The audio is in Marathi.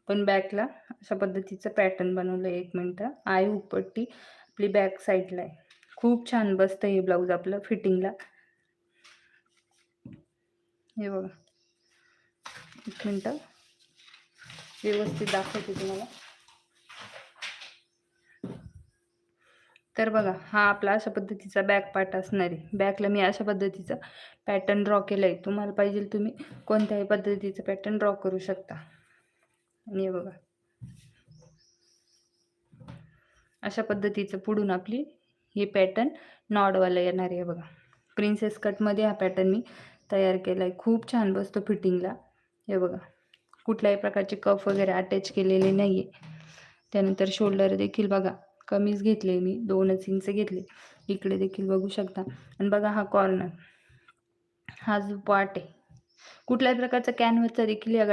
पण बॅकला अशा पद्धतीचं पॅटर्न बनवलं आहे. 1 मिनिटं. आई हुकपट्टी आपली बॅक साईडला आहे. खूप छान बसतं हे ब्लाऊज आपलं फिटिंगला. हे बघा. 1 मिनिटं. व्यवस्थित दाखवते तुम्हाला. तर बघा, हा आपला अशा पद्धतीचा बॅक पार्ट असणार आहे. बॅकला मी अशा पद्धतीचा पॅटर्न ड्रॉ केला आहे. तुम्हाला पाहिजे तुम्ही कोणत्याही पद्धतीचं पॅटर्न ड्रॉ करू शकता. आणि हे बघा. अशा पद्धतीचं पुढून आपली हे पॅटर्न नॉडवाला येणार आहे बघा. प्रिन्सेस कटमध्ये हा पॅटर्न मी तयार केला आहे. खूप छान बसतो फिटिंगला. हे बघा. कुठल्याही प्रकारचे कफ वगैरे अटॅच केलेले नाही आहे. त्यानंतर शोल्डर देखील बघा कमीच घेतले मी, 2च इंच घेतले. इकडे देखील बघू शकता. आणि बघा हा कॉर्नर, हा जो पार्ट आहे, कुठल्याही प्रकारचा कॅनव्हासचा देखील या